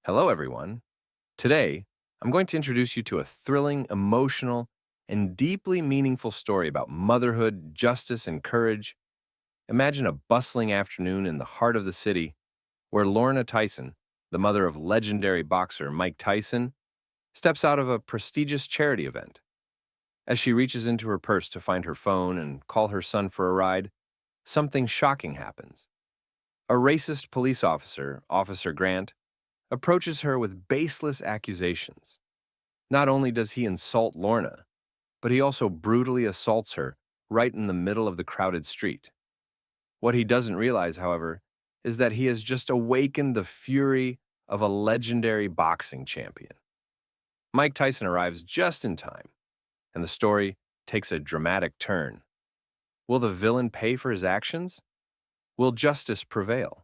Hello, everyone. Today, I'm going to introduce you to a thrilling, emotional, and deeply meaningful story about motherhood, justice, and courage. Imagine a bustling afternoon in the heart of the city where Lorna Tyson, the mother of legendary boxer Mike Tyson, steps out of a prestigious charity event. As she reaches into her purse to find her phone and call her son for a ride, something shocking happens. A racist police officer, Officer Grant, approaches her with baseless accusations. Not only does he insult Lorna, but he also brutally assaults her right in the middle of the crowded street. What he doesn't realize, however, is that he has just awakened the fury of a legendary boxing champion. Mike Tyson arrives just in time, and the story takes a dramatic turn. Will the villain pay for his actions? Will justice prevail?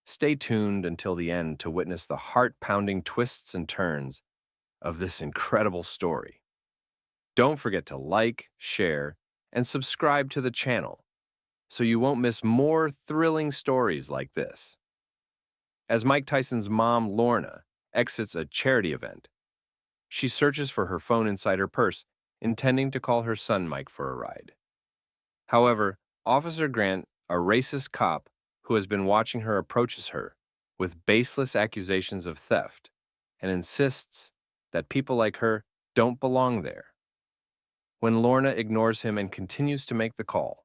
Stay tuned until the end to witness the heart-pounding twists and turns of this incredible story. Don't forget to like, share, and subscribe to the channel so you won't miss more thrilling stories like this. As Mike Tyson's mom, Lorna, exits a charity event, she searches for her phone inside her purse, intending to call her son Mike for a ride. However, Officer Grant, a racist cop who has been watching her, approaches her with baseless accusations of theft and insists that people like her don't belong there. When Lorna ignores him and continues to make the call,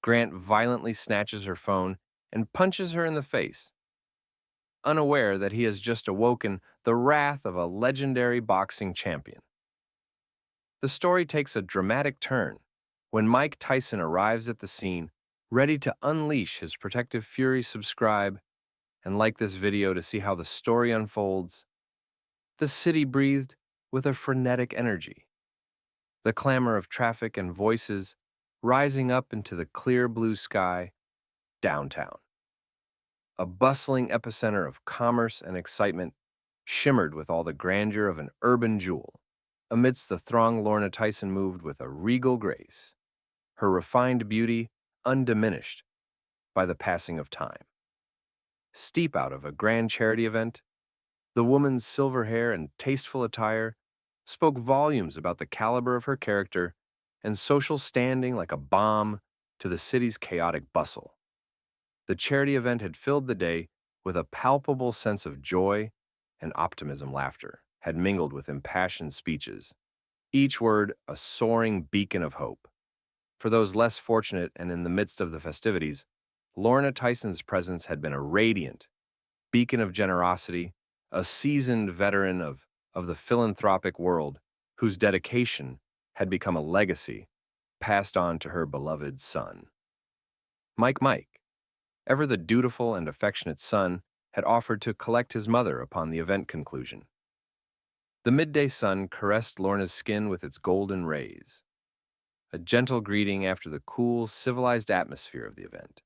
Grant violently snatches her phone and punches her in the face, unaware that he has just awoken the wrath of a legendary boxing champion. The story takes a dramatic turn when Mike Tyson arrives at the scene, ready to unleash his protective fury. Subscribe and like this video to see how the story unfolds. The city breathed with a frenetic energy, the clamor of traffic and voices rising up into the clear blue sky downtown. A bustling epicenter of commerce and excitement shimmered with all the grandeur of an urban jewel. Amidst the throng, Lorna Tyson moved with a regal grace, her refined beauty undiminished by the passing of time. Steep out of a grand charity event, the woman's silver hair and tasteful attire spoke volumes about the caliber of her character and social standing, like a balm to the city's chaotic bustle. The charity event had filled the day with a palpable sense of joy and optimism. Laughter had mingled with impassioned speeches, each word a soaring beacon of hope. For those less fortunate and in the midst of the festivities, Lorna Tyson's presence had been a radiant beacon of generosity, a seasoned veteran of the philanthropic world whose dedication had become a legacy passed on to her beloved son. Mike, ever the dutiful and affectionate son, had offered to collect his mother upon the event conclusion. The midday sun caressed Lorna's skin with its golden rays, a gentle greeting after the cool, civilized atmosphere of the event.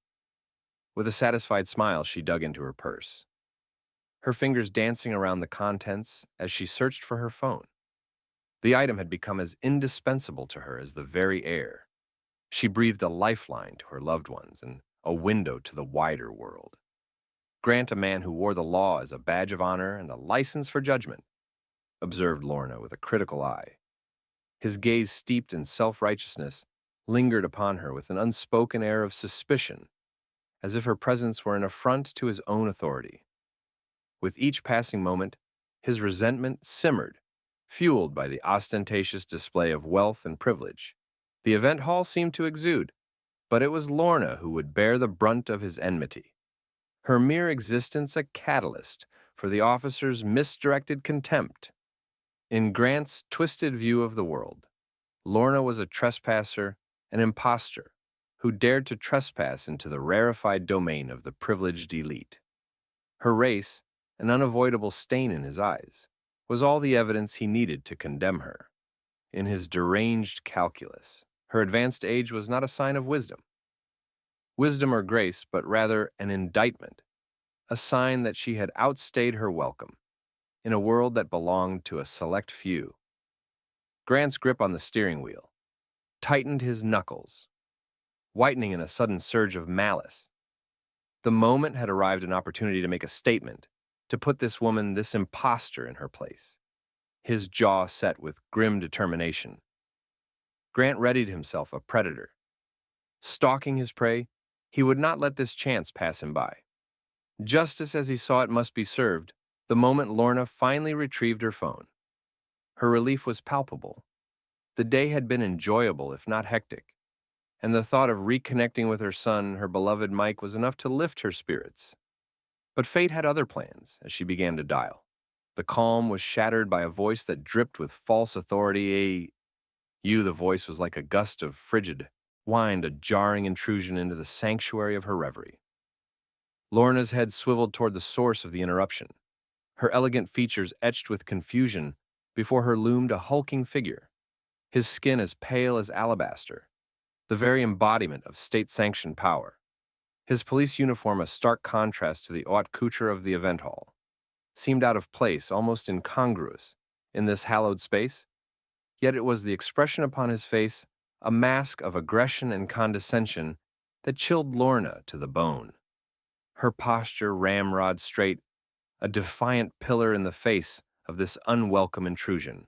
With a satisfied smile, she dug into her purse, her fingers dancing around the contents as she searched for her phone. The item had become as indispensable to her as the very air. She breathed a lifeline to her loved ones and a window to the wider world. Grant, a man who wore the law as a badge of honor and a license for judgment, observed Lorna with a critical eye. His gaze, steeped in self-righteousness, lingered upon her with an unspoken air of suspicion, as if her presence were an affront to his own authority. With each passing moment, his resentment simmered, fueled by the ostentatious display of wealth and privilege the event hall seemed to exude, but it was Lorna who would bear the brunt of his enmity, her mere existence a catalyst for the officer's misdirected contempt. In Grant's twisted view of the world, Lorna was a trespasser, an impostor, who dared to trespass into the rarefied domain of the privileged elite. Her race, an unavoidable stain in his eyes, was all the evidence he needed to condemn her. In his deranged calculus, her advanced age was not a sign of wisdom or grace, but rather an indictment, a sign that she had outstayed her welcome in a world that belonged to a select few. Grant's grip on the steering wheel tightened his knuckles, whitening in a sudden surge of malice. The moment had arrived, an opportunity to make a statement, to put this woman, this imposter, in her place. His jaw set with grim determination. Grant readied himself a predator. Stalking his prey, he would not let this chance pass him by. Justice as he saw it must be served the moment Lorna finally retrieved her phone. Her relief was palpable. The day had been enjoyable, if not hectic, and the thought of reconnecting with her son, her beloved Mike, was enough to lift her spirits. But fate had other plans as she began to dial. The calm was shattered by a voice that dripped with false authority. The voice was like a gust of frigid wind, a jarring intrusion into the sanctuary of her reverie. Lorna's head swiveled toward the source of the interruption. Her elegant features etched with confusion, before her loomed a hulking figure, his skin as pale as alabaster, the very embodiment of state-sanctioned power. His police uniform a stark contrast to the haute couture of the event hall, seemed out of place, almost incongruous, in this hallowed space. Yet it was the expression upon his face, a mask of aggression and condescension, that chilled Lorna to the bone. Her posture ramrod straight, a defiant pillar in the face of this unwelcome intrusion.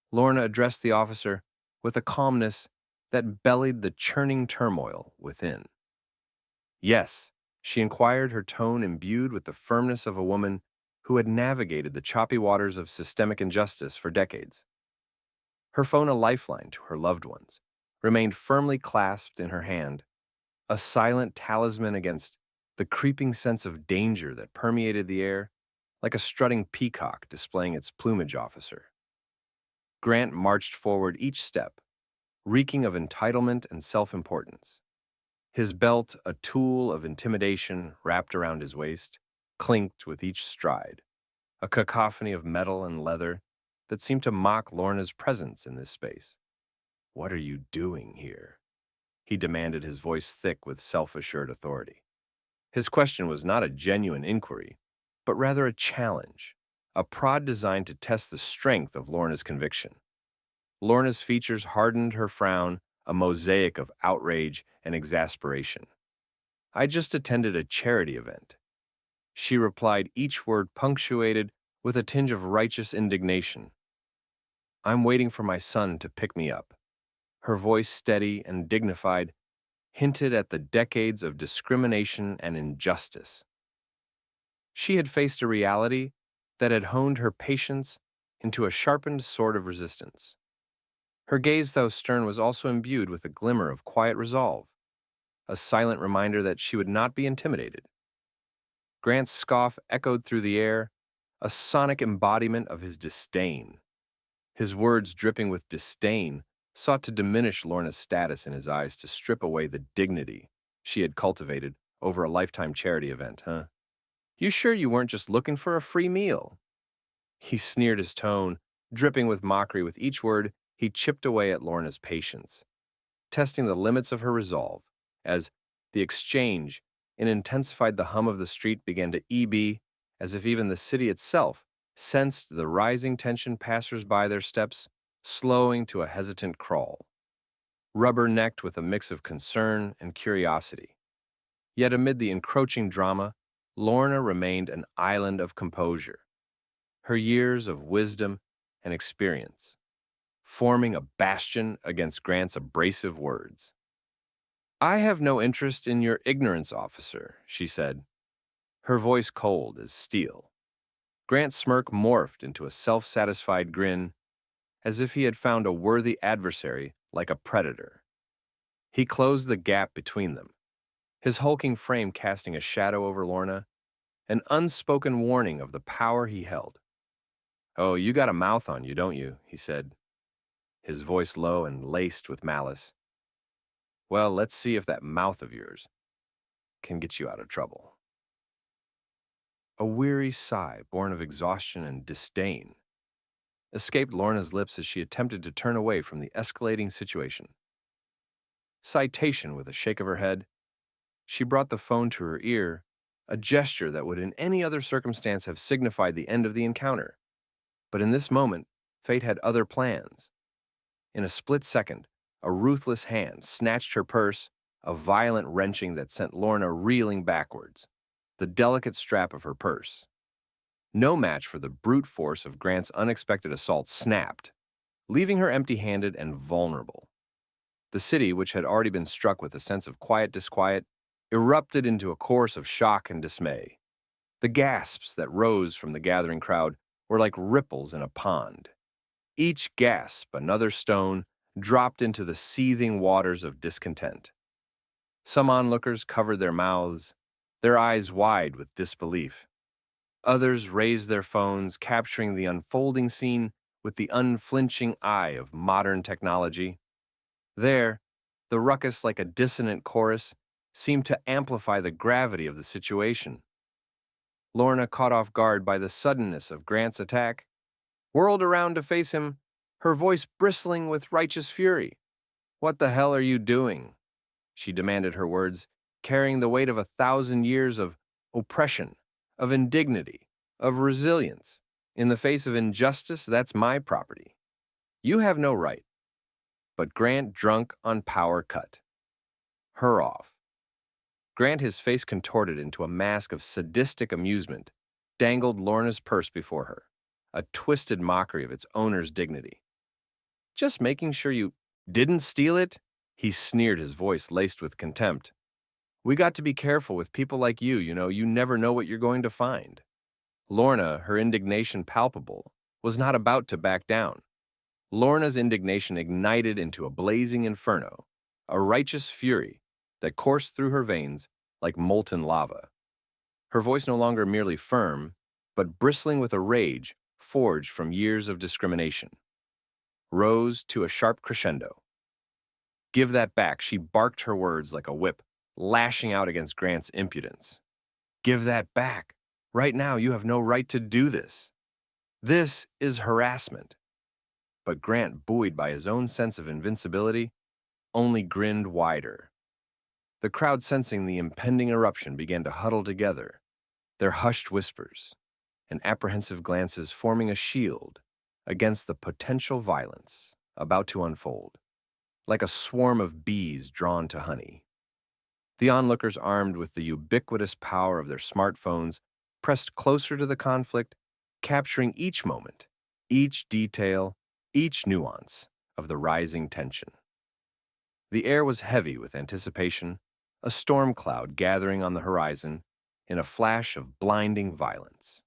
Lorna addressed the officer with a calmness that bellied the churning turmoil within. Yes, she inquired, her tone imbued with the firmness of a woman who had navigated the choppy waters of systemic injustice for decades. Her phone, a lifeline to her loved ones, remained firmly clasped in her hand, a silent talisman against the creeping sense of danger that permeated the air, like a strutting peacock displaying its plumage. Officer Grant marched forward each step, reeking of entitlement and self-importance. His belt, a tool of intimidation wrapped around his waist, clinked with each stride, a cacophony of metal and leather that seemed to mock Lorna's presence in this space. "What are you doing here?" he demanded, his voice thick with self-assured authority. His question was not a genuine inquiry, but rather a challenge, a prod designed to test the strength of Lorna's conviction. Lorna's features hardened, her frown a mosaic of outrage and exasperation. "I just attended a charity event," she replied, each word punctuated with a tinge of righteous indignation. "I'm waiting for my son to pick me up." Her voice, steady and dignified, hinted at the decades of discrimination and injustice. She had faced a reality that had honed her patience into a sharpened sword of resistance. Her gaze, though stern, was also imbued with a glimmer of quiet resolve, a silent reminder that she would not be intimidated. Grant's scoff echoed through the air, a sonic embodiment of his disdain. His words, dripping with disdain, sought to diminish Lorna's status in his eyes, to strip away the dignity she had cultivated over a lifetime charity event, huh? "You sure you weren't just looking for a free meal?" He sneered, his tone dripping with mockery. With each word, he chipped away at Lorna's patience, testing the limits of her resolve. As the exchange intensified, the hum of the street began to ebb, as if even the city itself sensed the rising tension, passers-by, their steps slowing to a hesitant crawl, rubber-necked with a mix of concern and curiosity. Yet amid the encroaching drama, Lorna remained an island of composure, her years of wisdom and experience forming a bastion against Grant's abrasive words. "I have no interest in your ignorance, officer," she said, her voice cold as steel. Grant's smirk morphed into a self-satisfied grin, as if he had found a worthy adversary like a predator. He closed the gap between them, his hulking frame casting a shadow over Lorna, an unspoken warning of the power he held. "Oh, you got a mouth on you, don't you?" he said, his voice low and laced with malice. "Well, let's see if that mouth of yours can get you out of trouble." A weary sigh, born of exhaustion and disdain, escaped Lorna's lips as she attempted to turn away from the escalating situation. "Citation," with a shake of her head, she brought the phone to her ear, a gesture that would in any other circumstance have signified the end of the encounter. But in this moment, fate had other plans. In a split second, a ruthless hand snatched her purse, a violent wrenching that sent Lorna reeling backwards. The delicate strap of her purse, no match for the brute force of Grant's unexpected assault, snapped, leaving her empty-handed and vulnerable. The city, which had already been struck with a sense of quiet disquiet, erupted into a chorus of shock and dismay. The gasps that rose from the gathering crowd were like ripples in a pond. Each gasp, another stone, dropped into the seething waters of discontent. Some onlookers covered their mouths, their eyes wide with disbelief. Others raised their phones, capturing the unfolding scene with the unflinching eye of modern technology. There, the ruckus, like a dissonant chorus, seemed to amplify the gravity of the situation. Lorna, caught off guard by the suddenness of Grant's attack, whirled around to face him, her voice bristling with righteous fury. "What the hell are you doing?" she demanded, her words carrying the weight of 1,000 years of oppression, of indignity, of resilience. "In the face of injustice, that's my property. You have no right." But Grant, drunk on power, cut her off. Grant, his face contorted into a mask of sadistic amusement, dangled Lorna's purse before her, a twisted mockery of its owner's dignity. "Just making sure you didn't steal it?" he sneered, his voice laced with contempt. "We got to be careful with people like you never know what you're going to find." Lorna, her indignation palpable, was not about to back down. Lorna's indignation ignited into a blazing inferno, a righteous fury that coursed through her veins like molten lava. Her voice no longer merely firm, but bristling with a rage forged from years of discrimination, rose to a sharp crescendo. "Give that back," she barked, her words like a whip, lashing out against Grant's impudence. "Give that back. Right now, you have no right to do this. This is harassment." But Grant, buoyed by his own sense of invincibility, only grinned wider. The crowd, sensing the impending eruption, began to huddle together, their hushed whispers and apprehensive glances forming a shield against the potential violence about to unfold, like a swarm of bees drawn to honey. The onlookers, armed with the ubiquitous power of their smartphones, pressed closer to the conflict, capturing each moment, each detail, each nuance of the rising tension. The air was heavy with anticipation, a storm cloud gathering on the horizon in a flash of blinding violence.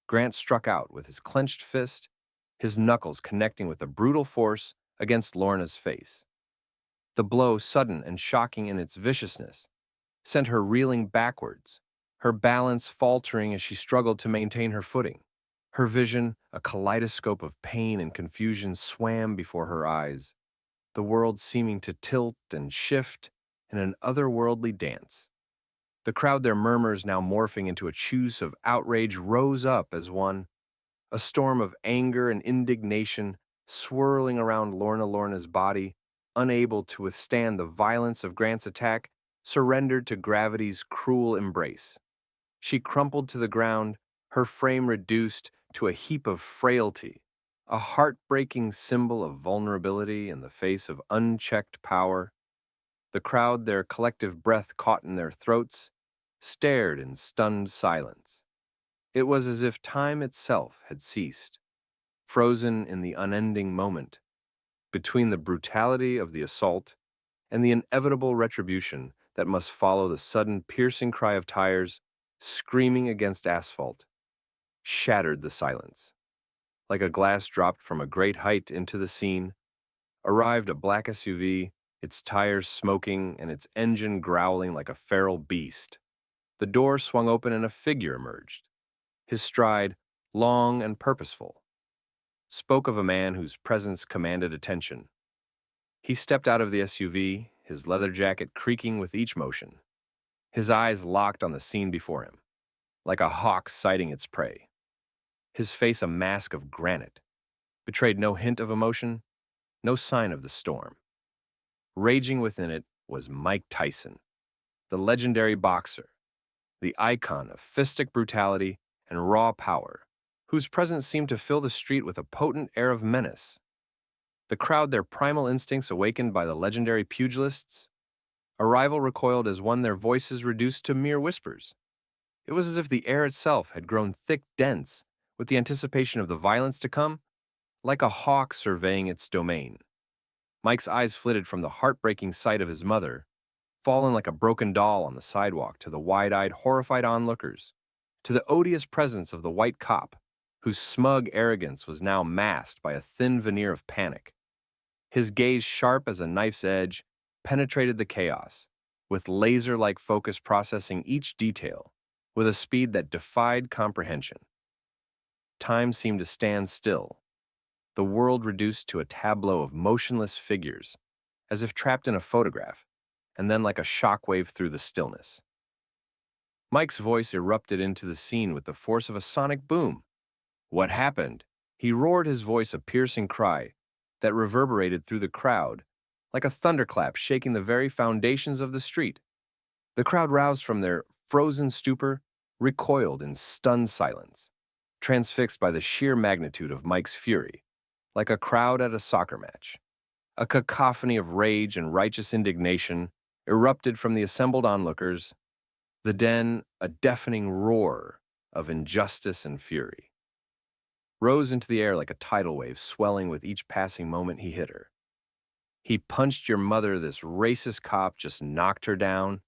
Grant struck out with his clenched fist, his knuckles connecting with a brutal force against Lorna's face. The blow, sudden and shocking in its viciousness, sent her reeling backwards, her balance faltering as she struggled to maintain her footing. Her vision, a kaleidoscope of pain and confusion, swam before her eyes, the world seeming to tilt and shift in an otherworldly dance. The crowd, their murmurs now morphing into a chorus of outrage, rose up as one, a storm of anger and indignation swirling around Lorna's body, unable to withstand the violence of Grant's attack, surrendered to gravity's cruel embrace. She crumpled to the ground, her frame reduced to a heap of frailty, a heartbreaking symbol of vulnerability in the face of unchecked power. The crowd, their collective breath caught in their throats, stared in stunned silence. It was as if time itself had ceased, frozen in the unending moment between the brutality of the assault and the inevitable retribution that must follow. The sudden piercing cry of tires screaming against asphalt shattered the silence. Like a glass dropped from a great height into the scene, arrived a black SUV, its tires smoking and its engine growling like a feral beast. The door swung open and a figure emerged. His stride, long and purposeful, spoke of a man whose presence commanded attention. He stepped out of the SUV, his leather jacket creaking with each motion, his eyes locked on the scene before him, like a hawk sighting its prey. His face, a mask of granite, betrayed no hint of emotion, no sign of the storm. Raging within it was Mike Tyson, the legendary boxer, the icon of fistic brutality and raw power, whose presence seemed to fill the street with a potent air of menace. The crowd, their primal instincts awakened by the legendary pugilists, arrival recoiled as one, their voices reduced to mere whispers. It was as if the air itself had grown thick, dense, with the anticipation of the violence to come, like a hawk surveying its domain. Mike's eyes flitted from the heartbreaking sight of his mother, fallen like a broken doll on the sidewalk, to the wide-eyed, horrified onlookers, to the odious presence of the white cop, whose smug arrogance was now masked by a thin veneer of panic. His gaze, sharp as a knife's edge, penetrated the chaos, with laser-like focus processing each detail, with a speed that defied comprehension. Time seemed to stand still, the world reduced to a tableau of motionless figures, as if trapped in a photograph, and then like a shockwave through the stillness. Mike's voice erupted into the scene with the force of a sonic boom. "What happened?" He roared, his voice a piercing cry that reverberated through the crowd, like a thunderclap shaking the very foundations of the street. The crowd, roused from their frozen stupor, recoiled in stunned silence, transfixed by the sheer magnitude of Mike's fury, like a crowd at a soccer match. A cacophony of rage and righteous indignation erupted from the assembled onlookers, the den a deafening roar of injustice and fury. Rose into the air like a tidal wave, swelling with each passing moment he hit her. "He punched your mother, this racist cop just knocked her down."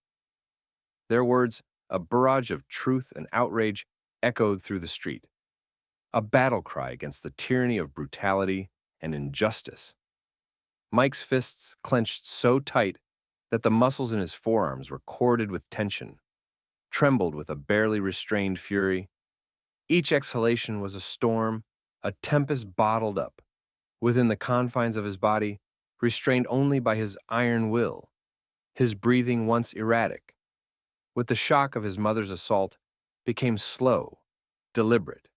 Their words, a barrage of truth and outrage, echoed through the street. A battle cry against the tyranny of brutality and injustice. Mike's fists clenched so tight that the muscles in his forearms were corded with tension, trembled with a barely restrained fury. Each exhalation was a storm, a tempest bottled up within the confines of his body, restrained only by his iron will, his breathing once erratic. With the shock of his mother's assault, became slow, deliberate,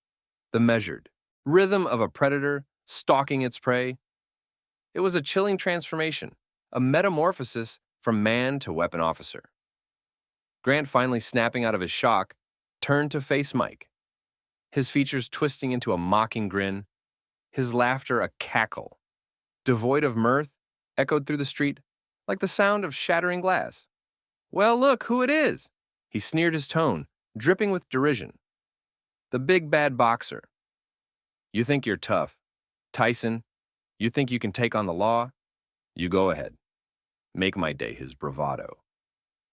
the measured rhythm of a predator stalking its prey. It was a chilling transformation, a metamorphosis from man to weapon officer. Grant, finally snapping out of his shock, turned to face Mike, his features twisting into a mocking grin, his laughter a cackle, devoid of mirth, echoed through the street like the sound of shattering glass. "Well, look who it is!" He sneered, his tone dripping with derision. "The big bad boxer. You think you're tough. Tyson, you think you can take on the law? You go ahead. Make my day," his bravado.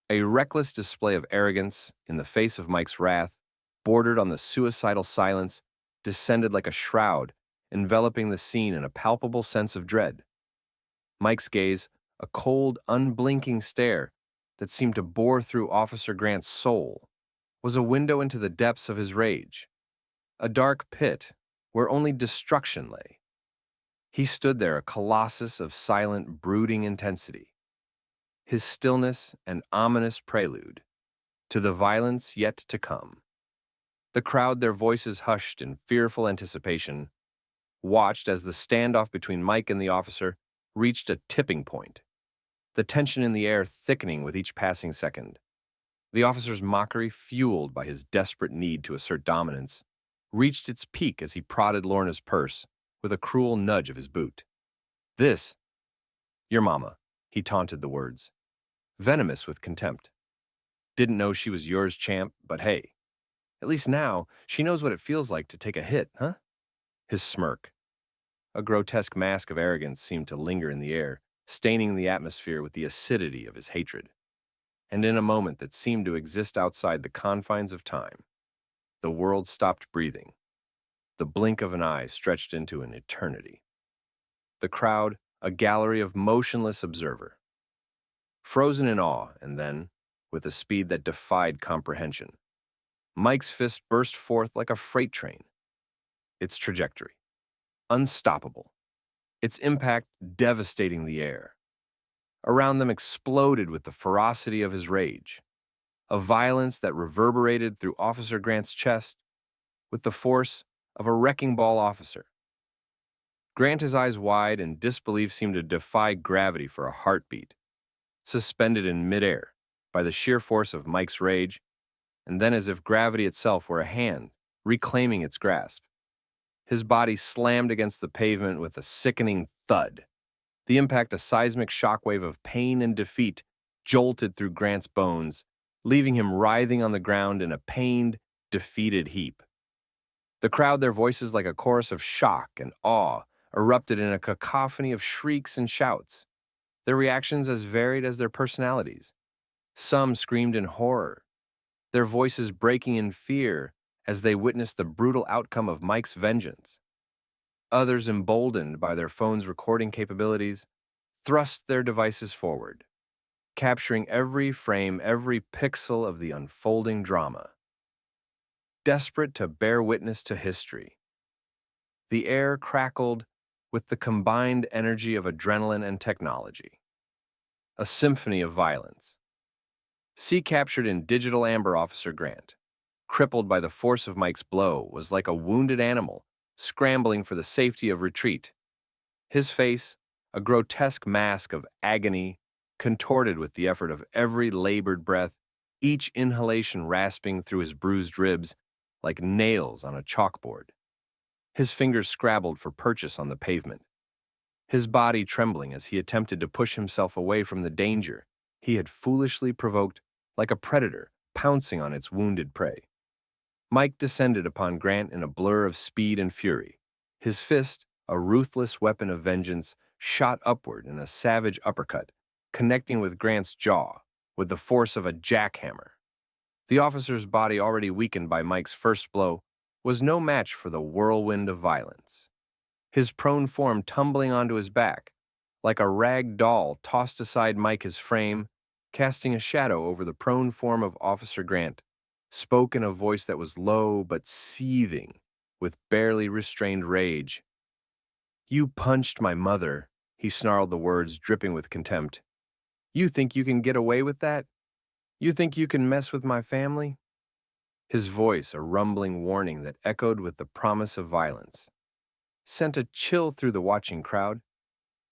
A reckless display of arrogance in the face of Mike's wrath, bordered on the suicidal silence, descended like a shroud, enveloping the scene in a palpable sense of dread. Mike's gaze, a cold, unblinking stare that seemed to bore through Officer Grant's soul, was a window into the depths of his rage, a dark pit where only destruction lay. He stood there, a colossus of silent, brooding intensity, his stillness an ominous prelude to the violence yet to come. The crowd, their voices hushed in fearful anticipation, watched as the standoff between Mike and the officer reached a tipping point, the tension in the air thickening with each passing second. The officer's mockery, fueled by his desperate need to assert dominance, reached its peak as he prodded Lorna's purse with a cruel nudge of his boot. "This, your mama," he taunted the words, venomous with contempt. "Didn't know she was yours, champ, but hey, at least now she knows what it feels like to take a hit, huh?" His smirk, a grotesque mask of arrogance, seemed to linger in the air, staining the atmosphere with the acidity of his hatred. And in a moment that seemed to exist outside the confines of time, the world stopped breathing. The blink of an eye stretched into an eternity. The crowd, a gallery of motionless observer, frozen in awe, and then, with a speed that defied comprehension, Mike's fist burst forth like a freight train, its trajectory unstoppable, its impact devastating the air. Around them exploded with the ferocity of his rage, a violence that reverberated through Officer Grant's chest with the force of a wrecking ball officer. Grant, his eyes wide in disbelief, seemed to defy gravity for a heartbeat, suspended in midair by the sheer force of Mike's rage, and then as if gravity itself were a hand reclaiming its grasp. His body slammed against the pavement with a sickening thud. The impact, a seismic shockwave of pain and defeat, jolted through Grant's bones, leaving him writhing on the ground in a pained, defeated heap. The crowd, their voices like a chorus of shock and awe, erupted in a cacophony of shrieks and shouts, their reactions as varied as their personalities. Some screamed in horror, their voices breaking in fear as they witnessed the brutal outcome of Mike's vengeance. Others, emboldened by their phone's recording capabilities, thrust their devices forward, capturing every frame, every pixel of the unfolding drama. Desperate to bear witness to history, the air crackled with the combined energy of adrenaline and technology. A symphony of violence. See captured in digital amber Officer Grant, crippled by the force of Mike's blow, was like a wounded animal, scrambling for the safety of retreat. His face, a grotesque mask of agony, contorted with the effort of every labored breath, each inhalation rasping through his bruised ribs like nails on a chalkboard. His fingers scrabbled for purchase on the pavement, his body trembling as he attempted to push himself away from the danger he had foolishly provoked, like a predator pouncing on its wounded prey. Mike descended upon Grant in a blur of speed and fury. His fist, a ruthless weapon of vengeance, shot upward in a savage uppercut, connecting with Grant's jaw with the force of a jackhammer. The officer's body, already weakened by Mike's first blow, was no match for the whirlwind of violence. His prone form tumbling onto his back, like a rag doll tossed aside Mike's frame, casting a shadow over the prone form of Officer Grant, spoke in a voice that was low but seething with barely restrained rage. "You punched my mother," he snarled, the words dripping with contempt. "You think you can get away with that? You think you can mess with my family?" His voice, a rumbling warning that echoed with the promise of violence, sent a chill through the watching crowd.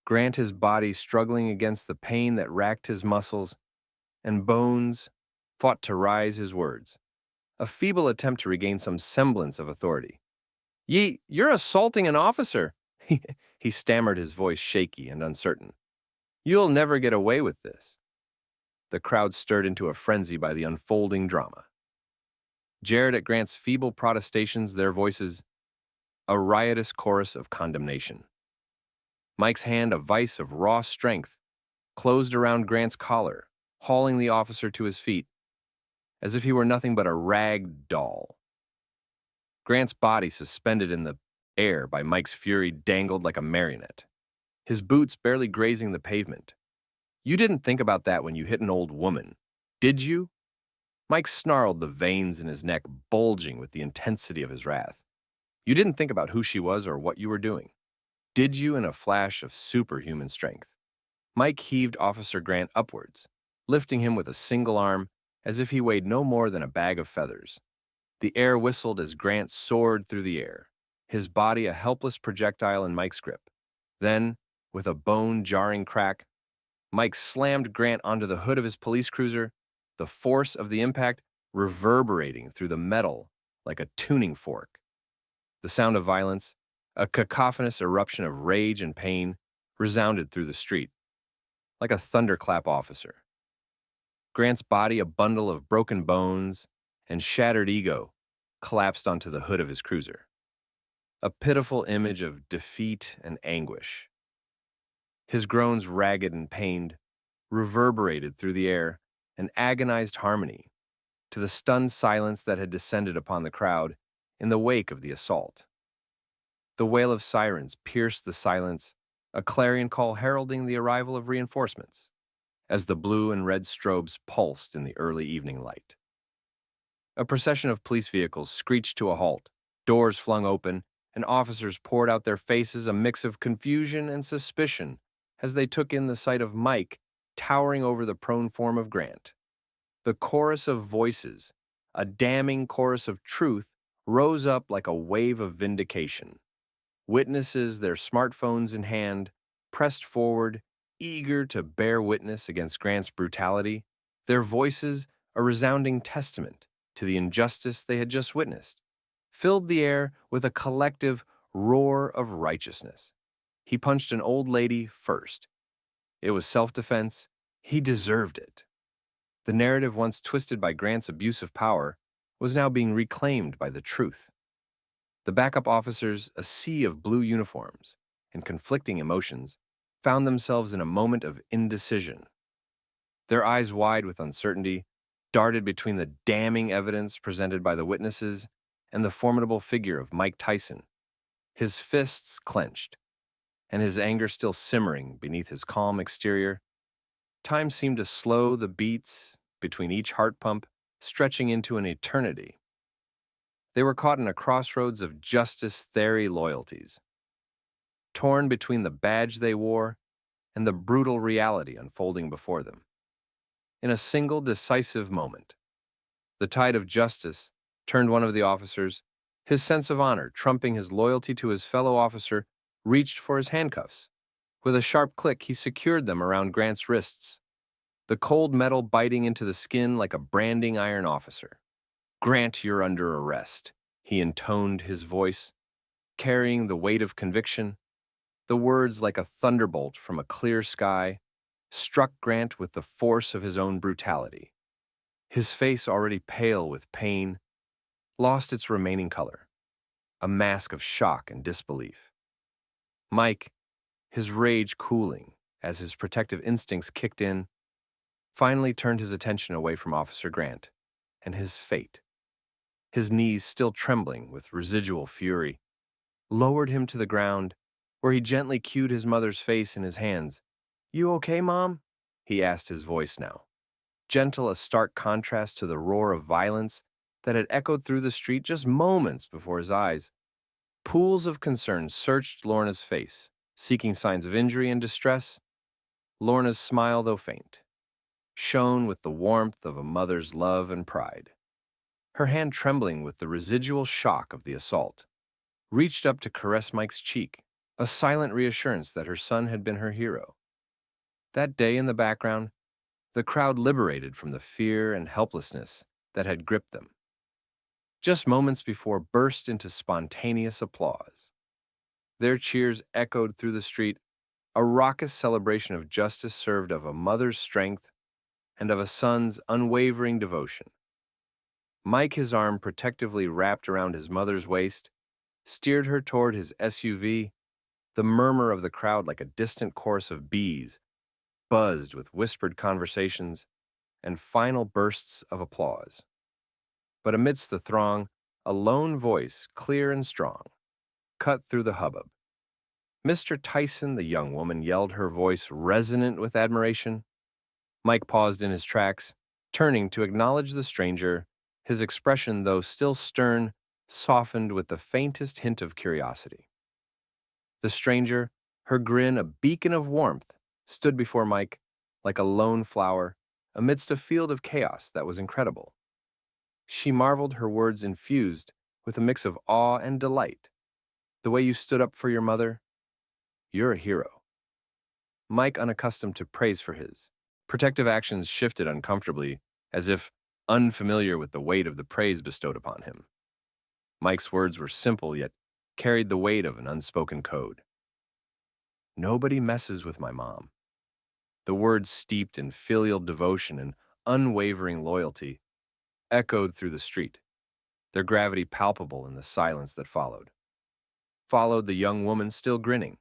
Grant, his body struggling against the pain that racked his muscles and bones, fought to rise his words, a feeble attempt to regain some semblance of authority. You're assaulting an officer," he stammered, his voice shaky and uncertain. "You'll never get away with this." The crowd stirred into a frenzy by the unfolding drama. Jared at Grant's feeble protestations, their voices a riotous chorus of condemnation. Mike's hand, a vice of raw strength, closed around Grant's collar, hauling the officer to his feet, as if he were nothing but a rag doll. Grant's body, suspended in the air by Mike's fury, dangled like a marionette, his boots barely grazing the pavement. "You didn't think about that when you hit an old woman, did you?" Mike snarled, the veins in his neck bulging with the intensity of his wrath. "You didn't think about who she was or what you were doing, did you?" In a flash of superhuman strength, Mike heaved Officer Grant upwards, lifting him with a single arm as if he weighed no more than a bag of feathers. The air whistled as Grant soared through the air, his body a helpless projectile in Mike's grip. Then, with a bone-jarring crack, Mike slammed Grant onto the hood of his police cruiser, the force of the impact reverberating through the metal like a tuning fork. The sound of violence, a cacophonous eruption of rage and pain, resounded through the street, like a thunderclap. Officer Grant's body, a bundle of broken bones and shattered ego, collapsed onto the hood of his cruiser, a pitiful image of defeat and anguish. His groans, ragged and pained, reverberated through the air, an agonized harmony to the stunned silence that had descended upon the crowd in the wake of the assault. The wail of sirens pierced the silence, a clarion call heralding the arrival of reinforcements, as the blue and red strobes pulsed in the early evening light. A procession of police vehicles screeched to a halt, doors flung open, and officers poured out their faces, a mix of confusion and suspicion, as they took in the sight of Mike towering over the prone form of Grant. The chorus of voices, a damning chorus of truth, rose up like a wave of vindication. Witnesses, their smartphones in hand, pressed forward, eager to bear witness against Grant's brutality, their voices a resounding testament to the injustice they had just witnessed, filled the air with a collective roar of righteousness. He punched an old lady first. It was self-defense. He deserved it. The narrative once twisted by Grant's abuse of power was now being reclaimed by the truth. The backup officers, a sea of blue uniforms and conflicting emotions, found themselves in a moment of indecision. Their eyes wide with uncertainty, darted between the damning evidence presented by the witnesses and the formidable figure of Mike Tyson, his fists clenched, and his anger still simmering beneath his calm exterior. Time seemed to slow the beats between each heart pump, stretching into an eternity. They were caught in a crossroads of justice theory loyalties, torn between the badge they wore and the brutal reality unfolding before them. In a single decisive moment, the tide of justice turned one of the officers. His sense of honor, trumping his loyalty to his fellow officer, reached for his handcuffs. With a sharp click, he secured them around Grant's wrists, the cold metal biting into the skin like a branding iron officer. "Grant, you're under arrest," he intoned his voice, carrying the weight of conviction. The words, like a thunderbolt from a clear sky, struck Grant with the force of his own brutality. His face, already pale with pain, lost its remaining color, a mask of shock and disbelief. Mike, his rage cooling as his protective instincts kicked in, finally turned his attention away from Officer Grant and his fate. His knees, still trembling with residual fury, lowered him to the ground, where he gently cued his mother's face in his hands. "You okay, Mom?" he asked, his voice now gentle, a stark contrast to the roar of violence that had echoed through the street just moments before his eyes. Pools of concern searched Lorna's face, seeking signs of injury and distress. Lorna's smile, though faint, shone with the warmth of a mother's love and pride. Her hand, trembling with the residual shock of the assault, reached up to caress Mike's cheek, a silent reassurance that her son had been her hero. That day in the background, the crowd liberated from the fear and helplessness that had gripped them. Just moments before, burst into spontaneous applause. Their cheers echoed through the street, a raucous celebration of justice served of a mother's strength and of a son's unwavering devotion. Mike, his arm protectively wrapped around his mother's waist, steered her toward his SUV. The murmur of the crowd, like a distant chorus of bees, buzzed with whispered conversations and final bursts of applause. But amidst the throng, a lone voice, clear and strong, cut through the hubbub. "Mr. Tyson," the young woman yelled, her voice resonant with admiration. Mike paused in his tracks, turning to acknowledge the stranger, his expression, though still stern, softened with the faintest hint of curiosity. The stranger, her grin a beacon of warmth, stood before Mike like a lone flower amidst a field of chaos that was incredible. She marveled, her words infused with a mix of awe and delight. "The way you stood up for your mother, you're a hero." Mike, unaccustomed to praise for his protective actions, shifted uncomfortably, as if unfamiliar with the weight of the praise bestowed upon him. Mike's words were simple, yet carried the weight of an unspoken code. "Nobody messes with my mom." The words, steeped in filial devotion and unwavering loyalty, echoed through the street, their gravity palpable in the silence that followed. The young woman, still grinning,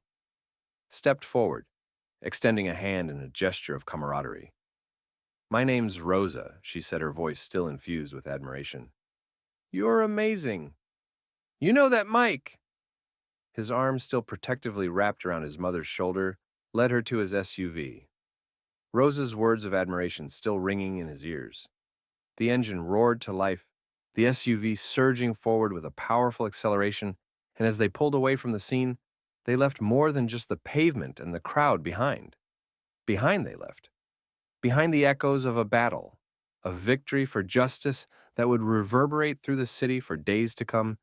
stepped forward, extending a hand in a gesture of camaraderie. "My name's Rosa," she said, her voice still infused with admiration. "You're amazing. You know that Mike?" His arm, still protectively wrapped around his mother's shoulder, led her to his SUV. Rosa's words of admiration still ringing in his ears. The engine roared to life, the SUV surging forward with a powerful acceleration, and as they pulled away from the scene, they left more than just the pavement and the crowd behind. Behind the echoes of a battle, a victory for justice that would reverberate through the city for days to come,